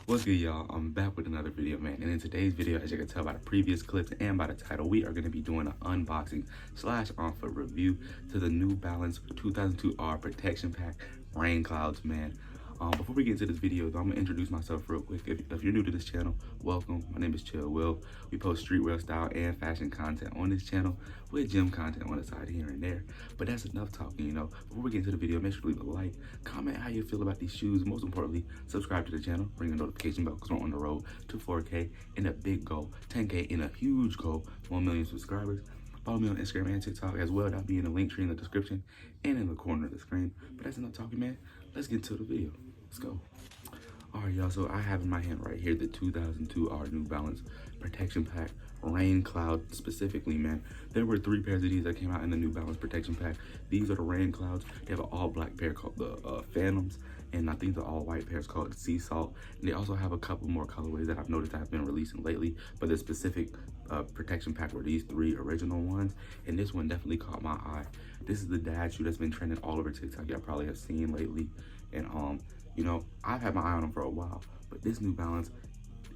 What's good, y'all? I'm back with another video, man. And in today's video, as you can tell by the previous clips and by the title, we are going to be doing an unboxing slash on-foot review to the New Balance 2002R Protection Pack Rain Clouds, man. Before we get into this video, though, I'm gonna introduce myself real quick. If you're new to this channel, welcome. My name is Chill Will. We post streetwear style and fashion content on this channel with gym content on the side here and there. But that's enough talking, you know. Before we get into the video, make sure to leave a like, comment how you feel about these shoes. Most importantly, subscribe to the channel, ring the notification bell because we're on the road to 4K and a big goal, 10K and a huge goal, 1 million subscribers. Follow me on Instagram and TikTok as well. That'll be in the link tree in the description and in the corner of the screen. But that's enough talking, man. Let's get into the video. Let's go. All right, y'all, so I have in my hand right here the 2002R New Balance Protection Pack Rain Cloud specifically, man. There were 3 pairs of these that came out in the New Balance Protection Pack. These are the Rain Clouds. They have an all black pair called the Phantoms, and I think the all white pair is called Sea Salt. And they also have a couple more colorways that I've noticed that have been releasing lately, but the specific protection pack were these 3 original ones, and this one definitely caught my eye. This is the dad shoe that's been trending all over TikTok. Y'all probably have seen lately, and you know, I've had my eye on them for a while, but this New Balance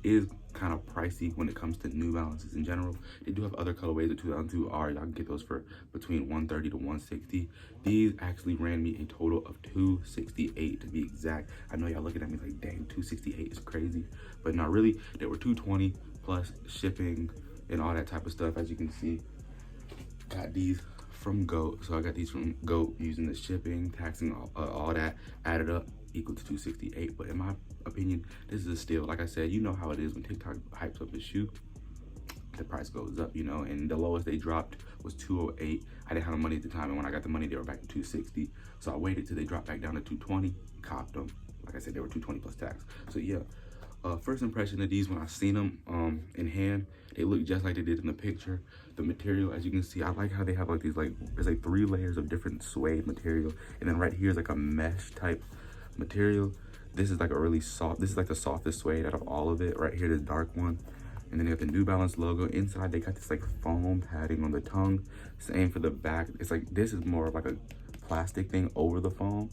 is kind of pricey when it comes to New Balances in general. They do have other colorways of 2002R. Y'all can get those for between $130 to $160. These actually ran me a total of $268 to be exact. I know y'all looking at me like, dang, $268 is crazy, but not really. They were $220 plus shipping and all that type of stuff. As you can see, got these from GOAT. So I got these from GOAT using the shipping, taxing, all that added up equal to $268. But in my opinion, this is a steal. Like I said, you know how it is when TikTok hypes up a shoe, the price goes up, you know, and the lowest they dropped was $208. I didn't have the money at the time, and when I got the money, they were back to $260. So I waited till they dropped back down to $220, copped them. Like I said, they were $220 plus tax. So yeah, first impression of these when I seen them in hand, they look just like they did in the picture. The material, as you can see, I like how they have like these there's like 3 layers of different suede material, and then right here is like a mesh type material. This is like a really soft, this is like the softest suede out of all of it. Right here, this dark one, and then they got the New Balance logo inside. They got this like foam padding on the tongue. Same for the back. It's like, this is more of like a plastic thing over the foam,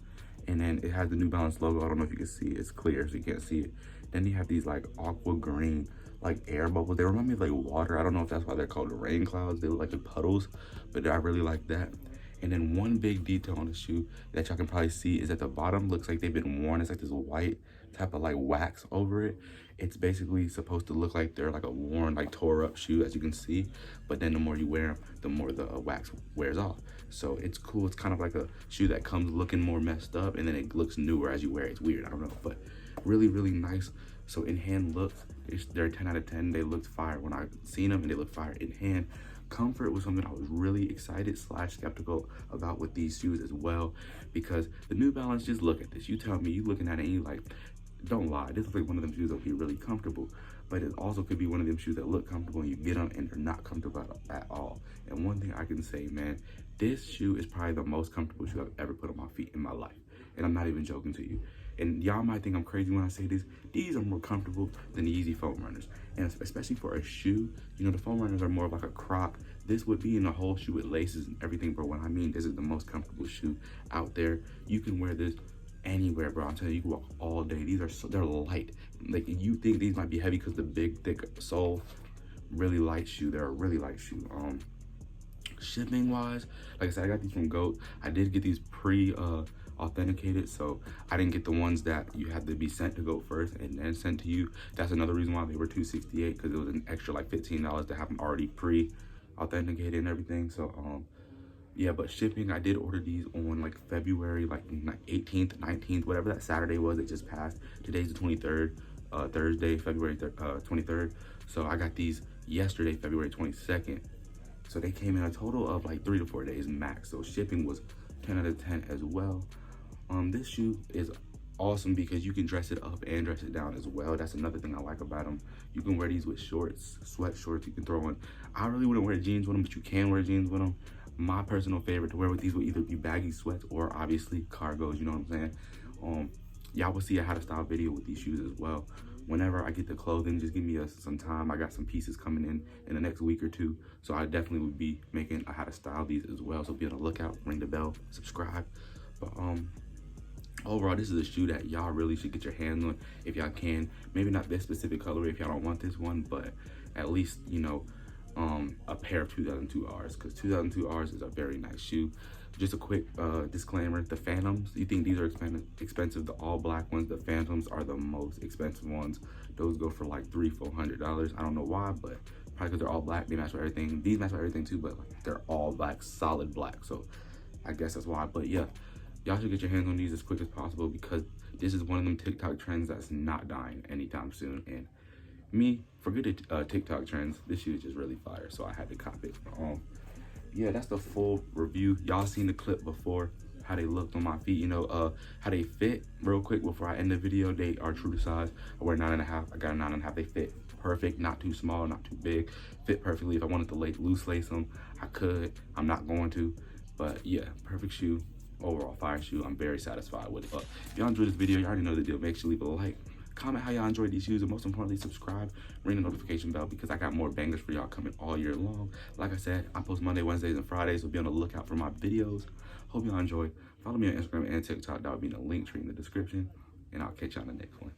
and then it has the New Balance logo. I don't know if you can see it. It's clear so you can't see it. Then you have these like aqua green like air bubbles. They remind me of like water. I don't know if that's why they're called rain clouds. They look like the puddles, but I really like that. And then one big detail on the shoe that y'all can probably see is at the bottom looks like they've been worn. It's like this white type of like wax over it. It's basically supposed to look like they're like a worn, like tore up shoe, as you can see. But then the more you wear them, the more the wax wears off. So it's cool. It's kind of like a shoe that comes looking more messed up, and then it looks newer as you wear it. It's weird, I don't know, but really, really nice. So in hand looks, they're 10 out of 10. They looked fire when I seen them, and they look fire in hand. Comfort was something I was really excited / skeptical about with these shoes as well, because the New Balance, just look at this. You tell me, you looking at it and you like, don't lie, this is like one of them shoes that'll be really comfortable, but it also could be one of them shoes that look comfortable and you get them and they're not comfortable at all. And one thing I can say, man, this shoe is probably the most comfortable shoe I've ever put on my feet in my life, and I'm not even joking to you. And y'all might think I'm crazy when I say this. These are more comfortable than the Yeezy foam runners. And especially for a shoe, you know, the foam runners are more of like a croc. This would be in a whole shoe with laces and everything, bro. What I mean, this is the most comfortable shoe out there. You can wear this anywhere, bro. I'm telling you, you can walk all day. These are they're light. Like, you think these might be heavy because the big, thick sole. Really light shoe. They're a really light shoe. Shipping wise, like I said, I got these from GOAT. I did get these authenticated, so I didn't get the ones that you had to be sent to GOAT first and then sent to you. That's another reason why they were $268, because it was an extra like $15 to have them already pre-authenticated and everything. So yeah, but shipping, I did order these on like February like 18th, 19th, whatever that Saturday was. It just passed. Today's the 23rd, Thursday, February 23rd. So I got these yesterday, February 22nd. So they came in a total of like 3 to 4 days max. So shipping was 10 out of 10 as well. This shoe is awesome because you can dress it up and dress it down as well. That's another thing I like about them. You can wear these with shorts, sweat shorts. You can throw on. I really wouldn't wear jeans with them, but you can wear jeans with them. My personal favorite to wear with these would either be baggy sweats or obviously cargos. You know what I'm saying? Y'all will see a how to style video with these shoes as well. Whenever I get the clothing, just give me some time. I got some pieces coming in the next week or 2, so I definitely would be making a how to style these as well. So be on the lookout, ring the bell, subscribe. But overall, this is a shoe that y'all really should get your hands on if y'all can. Maybe not this specific colorway if y'all don't want this one, but at least, you know, a pair of 2002 Rs, because 2002 Rs is a very nice shoe. Just a quick disclaimer, the Phantoms, you think these are expensive, the all black ones, the Phantoms are the most expensive ones. Those go for like $300-400. I don't know why, but probably because they're all black, they match with everything. These match with everything too, but like, they're all black, solid black, so I guess that's why. But yeah, y'all should get your hands on these as quick as possible, because this is one of them TikTok trends that's not dying anytime soon. And me, forget the TikTok trends, this shoe is just really fire, so I had to cop it. Yeah, that's the full review. Y'all seen the clip before, how they looked on my feet, you know, how they fit. Real quick before I end the video, they are true to size. I wear 9.5, I got a 9.5. They fit perfect, not too small, not too big, fit perfectly. If I wanted to loose lace them, I could. I'm not going to, but yeah, perfect shoe. Overall fire shoe. I'm very satisfied with it. If y'all enjoyed this video, you already know the deal. Make sure you leave a like, comment how y'all enjoyed these shoes, and most importantly, subscribe, ring the notification bell, because I got more bangers for y'all coming all year long. Like I said, I post Monday, Wednesdays, and Fridays, so be on the lookout for my videos. Hope y'all enjoy. Follow me on Instagram and TikTok. That will be in the link tree in the description, and I'll catch y'all in the next one.